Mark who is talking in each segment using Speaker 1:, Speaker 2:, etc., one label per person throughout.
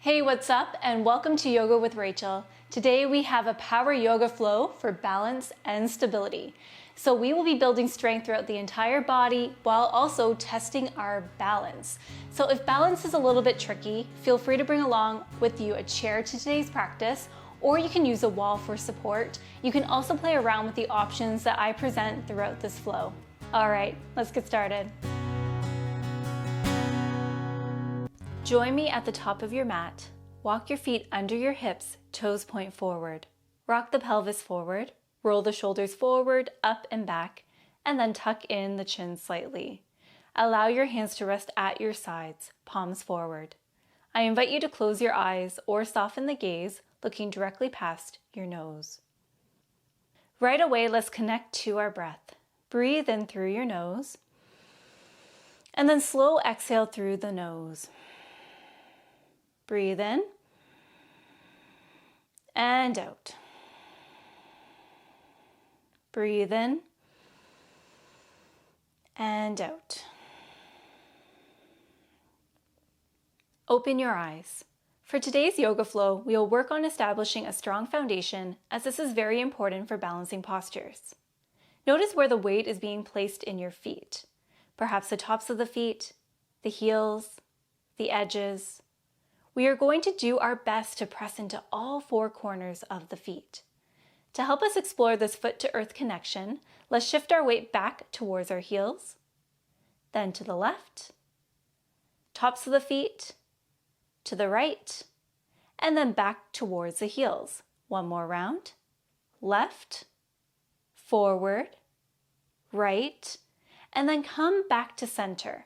Speaker 1: Hey, what's up? And welcome to Yoga with Rachel. Today we have a power yoga flow for balance and stability. So we will be building strength throughout the entire body while also testing our balance. So if balance is a little bit tricky, feel free to bring along with you a chair to today's practice, or you can use a wall for support. You can also play around with the options that I present throughout this flow. All right, let's get started. Join me at the top of your mat. Walk your feet under your hips, toes point forward. Rock the pelvis forward, roll the shoulders forward, up and back, and then tuck in the chin slightly. Allow your hands to rest at your sides, palms forward. I invite you to close your eyes or soften the gaze, looking directly past your nose. Right away, let's connect to our breath. Breathe in through your nose, and then slow exhale through the nose. Breathe in and out. Breathe in and out. Open your eyes. For today's yoga flow, we will work on establishing a strong foundation, as this is very important for balancing postures. Notice where the weight is being placed in your feet. Perhaps the tops of the feet, the heels, the edges. We are going to do our best to press into all four corners of the feet. To help us explore this foot to earth connection, let's shift our weight back towards our heels, then to the left, tops of the feet, to the right, and then back towards the heels. One more round. Left, forward, right, and then come back to center.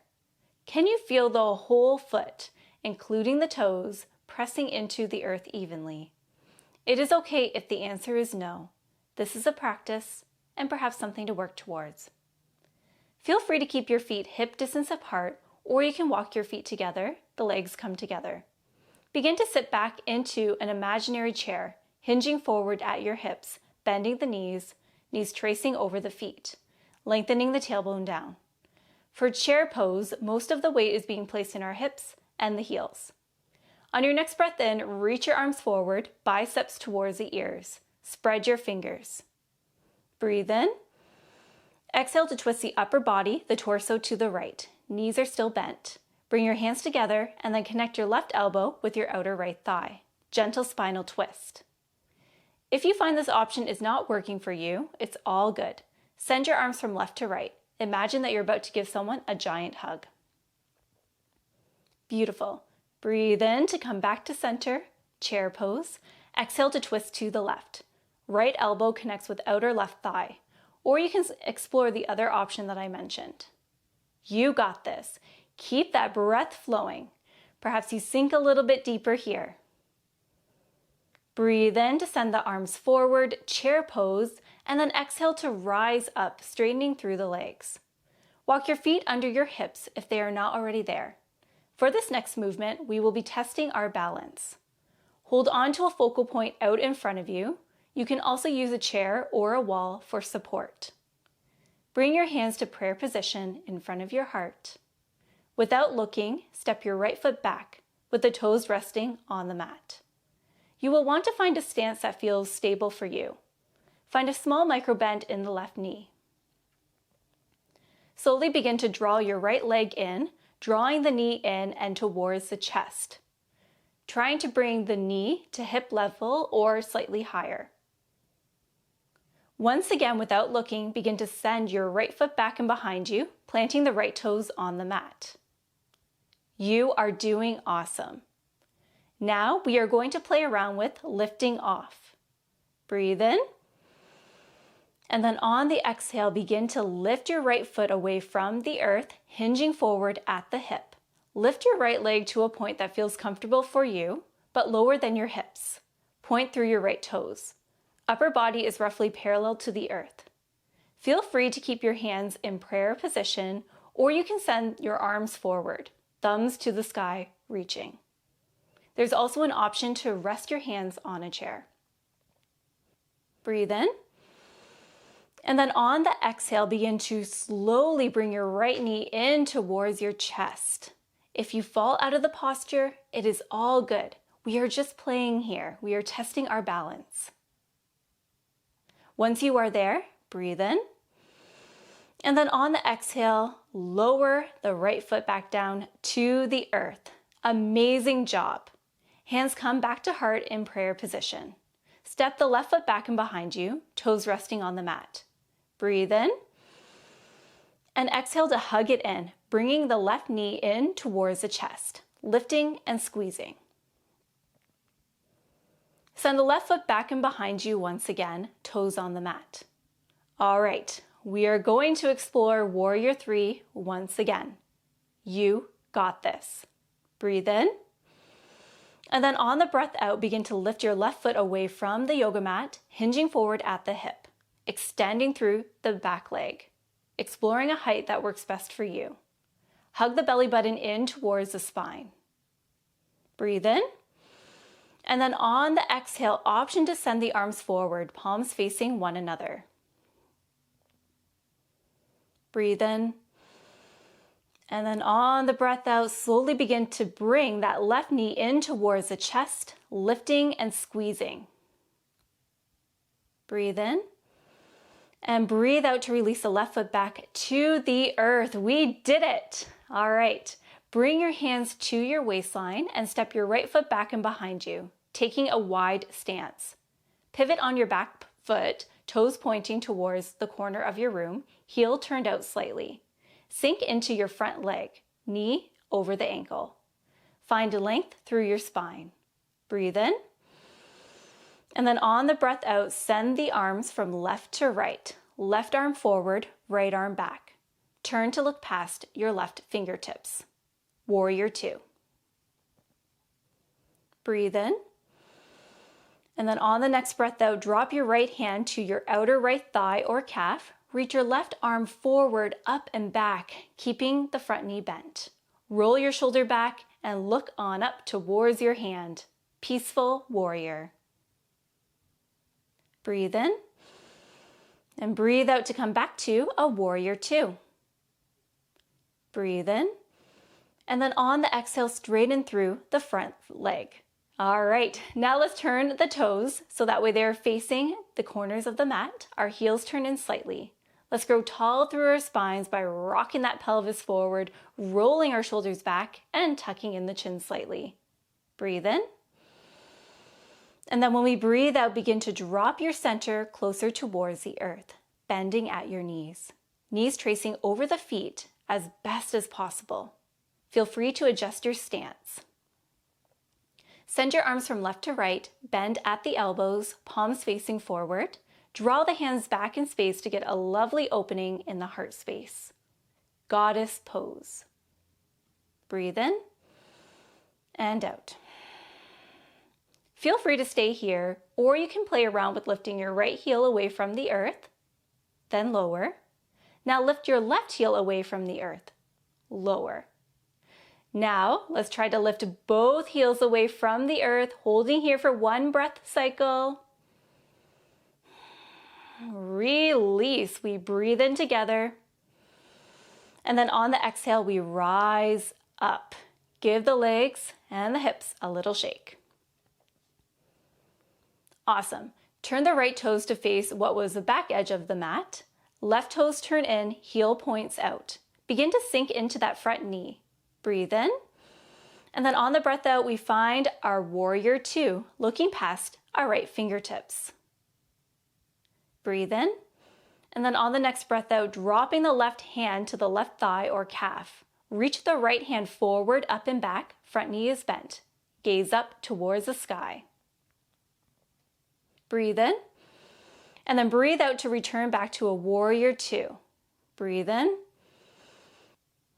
Speaker 1: Can you feel the whole foot, including the toes, pressing into the earth evenly? It is okay if the answer is no. This is a practice and perhaps something to work towards. Feel free to keep your feet hip distance apart, or you can walk your feet together, the legs come together. Begin to sit back into an imaginary chair, hinging forward at your hips, bending the knees tracing over the feet, lengthening the tailbone down. For chair pose, most of the weight is being placed in our hips and the heels. On your next breath in, reach your arms forward, biceps towards the ears. Spread your fingers. Breathe in. Exhale to twist the upper body, the torso to the right. Knees are still bent. Bring your hands together and then connect your left elbow with your outer right thigh. Gentle spinal twist. If you find this option is not working for you, it's all good. Send your arms from left to right. Imagine that you're about to give someone a giant hug. Beautiful. Breathe in to come back to center, chair pose. Exhale to twist to the left. Right elbow connects with outer left thigh, or you can explore the other option that I mentioned. You got this. Keep that breath flowing. Perhaps you sink a little bit deeper here. Breathe in to send the arms forward, chair pose, and then exhale to rise up, straightening through the legs. Walk your feet under your hips if they are not already there. For this next movement, we will be testing our balance. Hold on to a focal point out in front of you. You can also use a chair or a wall for support. Bring your hands to prayer position in front of your heart. Without looking, step your right foot back with the toes resting on the mat. You will want to find a stance that feels stable for you. Find a small micro bend in the left knee. Slowly begin to draw your right leg in, drawing the knee in and towards the chest. Trying to bring the knee to hip level or slightly higher. Once again, without looking, begin to send your right foot back and behind you, planting the right toes on the mat. You are doing awesome. Now we are going to play around with lifting off. Breathe in. And then on the exhale, begin to lift your right foot away from the earth, hinging forward at the hip. Lift your right leg to a point that feels comfortable for you, but lower than your hips. Point through your right toes. Upper body is roughly parallel to the earth. Feel free to keep your hands in prayer position, or you can send your arms forward, thumbs to the sky, reaching. There's also an option to rest your hands on a chair. Breathe in. And then on the exhale, begin to slowly bring your right knee in towards your chest. If you fall out of the posture, it is all good. We are just playing here. We are testing our balance. Once you are there, breathe in. And then on the exhale, lower the right foot back down to the earth. Amazing job. Hands come back to heart in prayer position. Step the left foot back and behind you, toes resting on the mat. Breathe in. And exhale to hug it in, bringing the left knee in towards the chest, lifting and squeezing. Send the left foot back and behind you once again, toes on the mat. All right, we are going to explore Warrior 3 once again. You got this. Breathe in. And then on the breath out, begin to lift your left foot away from the yoga mat, hinging forward at the hip, extending through the back leg, exploring a height that works best for you. Hug the belly button in towards the spine. Breathe in. And then on the exhale, option to send the arms forward, palms facing one another. Breathe in. And then on the breath out, slowly begin to bring that left knee in towards the chest, lifting and squeezing. Breathe in. And breathe out to release the left foot back to the earth. We did it. All right. Bring your hands to your waistline and step your right foot back and behind you, taking a wide stance. Pivot on your back foot, toes pointing towards the corner of your room, heel turned out slightly. Sink into your front leg, knee over the ankle. Find length through your spine. Breathe in. And then on the breath out, send the arms from left to right. Left arm forward, right arm back. Turn to look past your left fingertips. Warrior 2. Breathe in. And then on the next breath out, drop your right hand to your outer right thigh or calf. Reach your left arm forward, up and back, keeping the front knee bent. Roll your shoulder back and look on up towards your hand. Peaceful warrior. Breathe in. And breathe out to come back to a warrior 2. Breathe in. And then on the exhale, straighten through the front leg. All right, now let's turn the toes so that way they're facing the corners of the mat. Our heels turn in slightly. Let's grow tall through our spines by rocking that pelvis forward, rolling our shoulders back and tucking in the chin slightly. Breathe in. And then when we breathe out, begin to drop your center closer towards the earth, bending at your knees. Knees tracing over the feet as best as possible. Feel free to adjust your stance. Send your arms from left to right, bend at the elbows, palms facing forward. Draw the hands back in space to get a lovely opening in the heart space. Goddess pose. Breathe in and out. Feel free to stay here, or you can play around with lifting your right heel away from the earth, then lower. Now lift your left heel away from the earth, lower. Now let's try to lift both heels away from the earth, holding here for one breath cycle. Release. We breathe in together. And then on the exhale, we rise up. Give the legs and the hips a little shake. Awesome. Turn the right toes to face what was the back edge of the mat. Left toes turn in, heel points out. Begin to sink into that front knee. Breathe in. And then on the breath out, we find our warrior 2, looking past our right fingertips. Breathe in. And then on the next breath out, dropping the left hand to the left thigh or calf. Reach the right hand forward, up and back. Front knee is bent. Gaze up towards the sky. Breathe in. And then breathe out to return back to a warrior 2. Breathe in.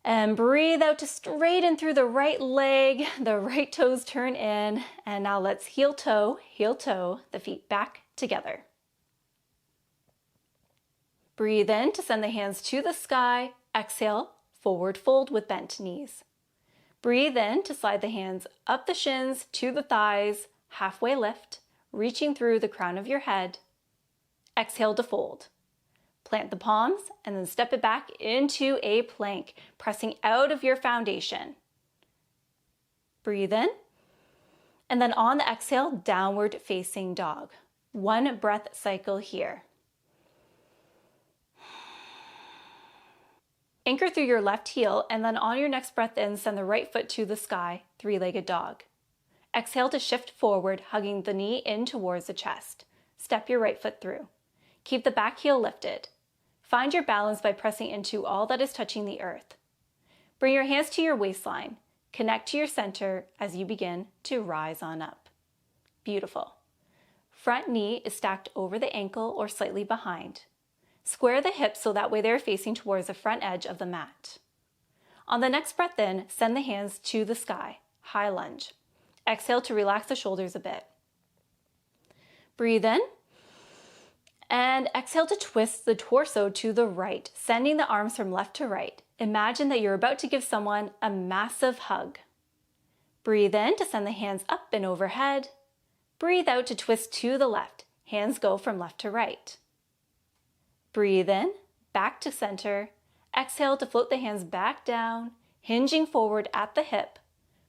Speaker 1: And breathe out to straighten through the right leg. The right toes turn in. And now let's heel toe, the feet back together. Breathe in to send the hands to the sky. Exhale, forward fold with bent knees. Breathe in to slide the hands up the shins to the thighs, halfway lift, reaching through the crown of your head. Exhale to fold. Plant the palms and then step it back into a plank, pressing out of your foundation. Breathe in. And then on the exhale, downward facing dog. 1 breath cycle here. Anchor through your left heel, and then on your next breath in, send the right foot to the sky, 3-legged dog. Exhale to shift forward, hugging the knee in towards the chest. Step your right foot through. Keep the back heel lifted. Find your balance by pressing into all that is touching the earth. Bring your hands to your waistline. Connect to your center as you begin to rise on up. Beautiful. Front knee is stacked over the ankle or slightly behind. Square the hips so that way they're facing towards the front edge of the mat. On the next breath in, send the hands to the sky, high lunge. Exhale to relax the shoulders a bit. Breathe in. And exhale to twist the torso to the right, sending the arms from left to right. Imagine that you're about to give someone a massive hug. Breathe in to send the hands up and overhead. Breathe out to twist to the left. Hands go from left to right. Breathe in, back to center. Exhale to float the hands back down, hinging forward at the hip.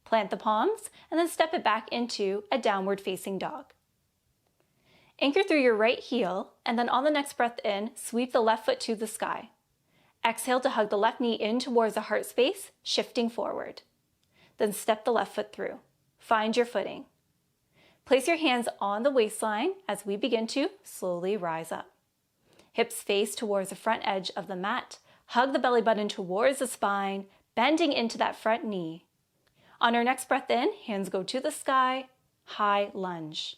Speaker 1: Plant the palms and then step it back into a downward facing dog. Anchor through your right heel, and then on the next breath in, sweep the left foot to the sky. Exhale to hug the left knee in towards the heart space, shifting forward. Then step the left foot through. Find your footing. Place your hands on the waistline as we begin to slowly rise up. Hips face towards the front edge of the mat. Hug the belly button towards the spine, bending into that front knee. On our next breath in, hands go to the sky, high lunge.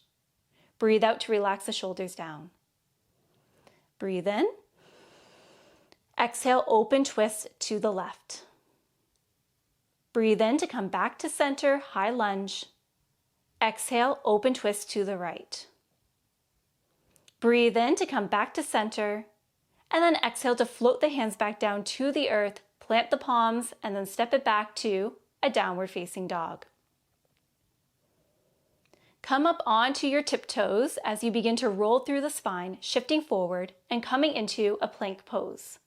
Speaker 1: Breathe out to relax the shoulders down. Breathe in. Exhale, open twist to the left. Breathe in to come back to center, high lunge. Exhale, open twist to the right. Breathe in to come back to center. And then exhale to float the hands back down to the earth, plant the palms, and then step it back to a downward facing dog. Come up onto your tiptoes as you begin to roll through the spine, shifting forward and coming into a plank pose.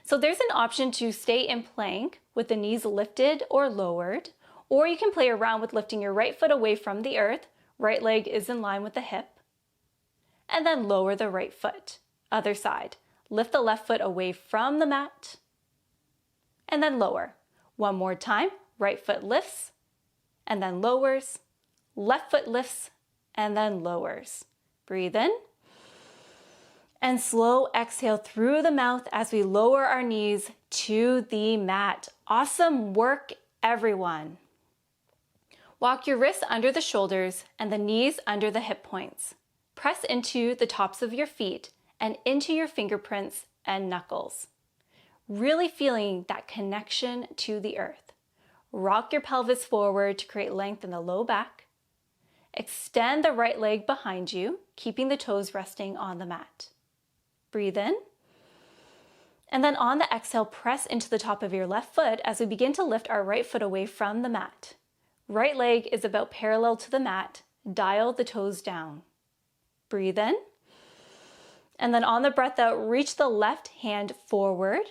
Speaker 1: So there's an option to stay in plank with the knees lifted or lowered, or you can play around with lifting your right foot away from the earth, right leg is in line with the hip, and then lower the right foot. Other side, lift the left foot away from the mat, and then lower. One more time, right foot lifts, and then lowers, left foot lifts, and then lowers. Breathe in. And slow exhale through the mouth as we lower our knees to the mat. Awesome work, everyone. Walk your wrists under the shoulders and the knees under the hip points. Press into the tops of your feet and into your fingerprints and knuckles. Really feeling that connection to the earth. Rock your pelvis forward to create length in the low back. Extend the right leg behind you, keeping the toes resting on the mat. Breathe in. And then on the exhale, press into the top of your left foot as we begin to lift our right foot away from the mat. Right leg is about parallel to the mat. Dial the toes down. Breathe in. And then on the breath out, reach the left hand forward.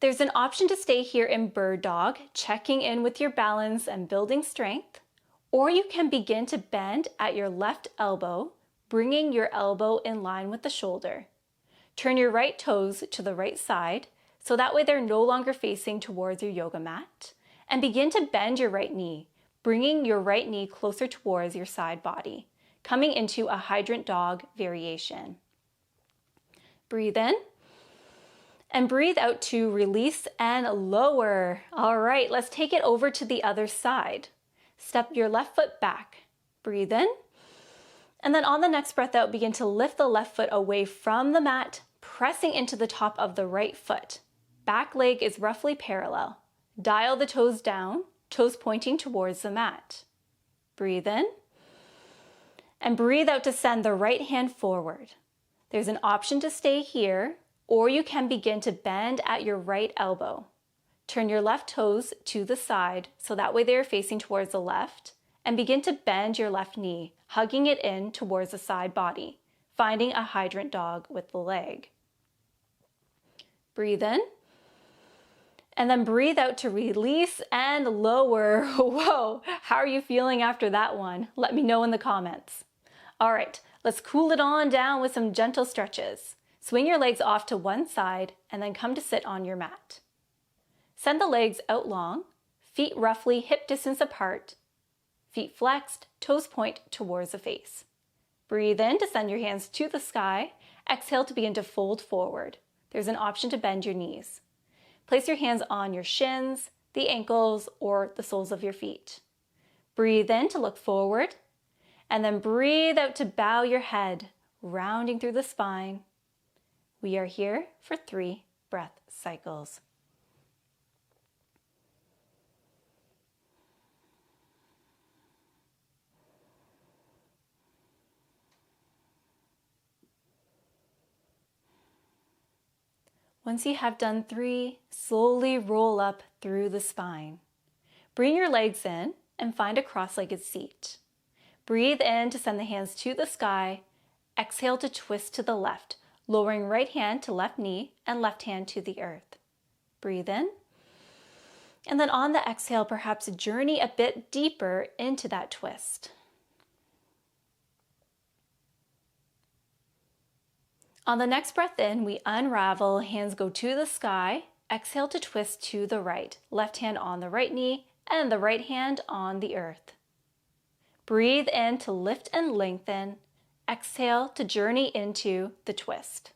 Speaker 1: There's an option to stay here in bird dog, checking in with your balance and building strength. Or you can begin to bend at your left elbow, bringing your elbow in line with the shoulder. Turn your right toes to the right side, so that way they're no longer facing towards your yoga mat. And begin to bend your right knee, bringing your right knee closer towards your side body, coming into a hydrant dog variation. Breathe in. And breathe out to release and lower. All right, let's take it over to the other side. Step your left foot back. Breathe in. And then on the next breath out, begin to lift the left foot away from the mat, pressing into the top of the right foot. Back leg is roughly parallel. Dial the toes down, toes pointing towards the mat. Breathe in. And breathe out to send the right hand forward. There's an option to stay here, or you can begin to bend at your right elbow. Turn your left toes to the side, so that way they are facing towards the left, and begin to bend your left knee, hugging it in towards the side body, finding a hydrant dog with the leg. Breathe in. And then breathe out to release and lower. Whoa, how are you feeling after that one? Let me know in the comments. All right, let's cool it on down with some gentle stretches. Swing your legs off to one side and then come to sit on your mat. Send the legs out long, feet roughly hip distance apart, feet flexed, toes point towards the face. Breathe in to send your hands to the sky. Exhale to begin to fold forward. There's an option to bend your knees. Place your hands on your shins, the ankles, or the soles of your feet. Breathe in to look forward, and then breathe out to bow your head, rounding through the spine. We are here for 3 breath cycles. Once you have done 3, slowly roll up through the spine. Bring your legs in and find a cross-legged seat. Breathe in to send the hands to the sky. Exhale to twist to the left, lowering right hand to left knee and left hand to the earth. Breathe in. And then on the exhale, perhaps journey a bit deeper into that twist. On the next breath in, we unravel, hands go to the sky. Exhale to twist to the right, left hand on the right knee and the right hand on the earth. Breathe in to lift and lengthen. Exhale to journey into the twist.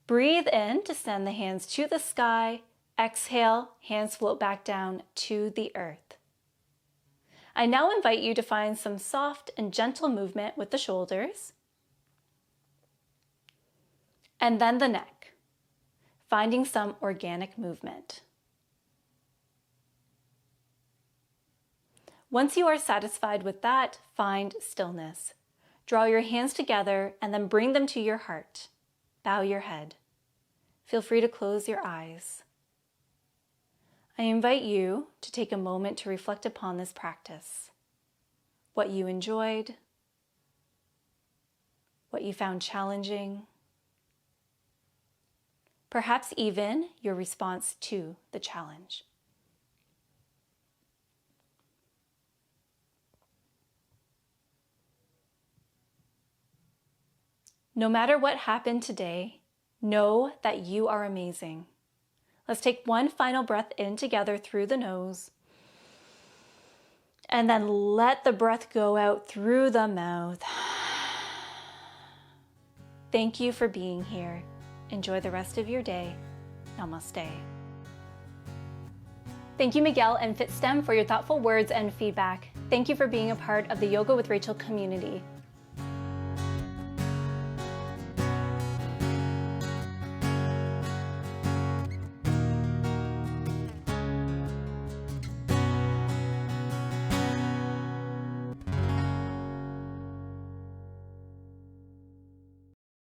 Speaker 1: Breathe in to send the hands to the sky. Exhale, hands float back down to the earth. I now invite you to find some soft and gentle movement with the shoulders. And then the neck, finding some organic movement. Once you are satisfied with that, find stillness. Draw your hands together and then bring them to your heart. Bow your head. Feel free to close your eyes. I invite you to take a moment to reflect upon this practice. What you enjoyed, what you found challenging, perhaps even your response to the challenge. No matter what happened today, know that you are amazing. Let's take one final breath in together through the nose. And then let the breath go out through the mouth. Thank you for being here. Enjoy the rest of your day. Namaste. Thank you, Miguel and FitStem, for your thoughtful words and feedback. Thank you for being a part of the Yoga with Rachel community.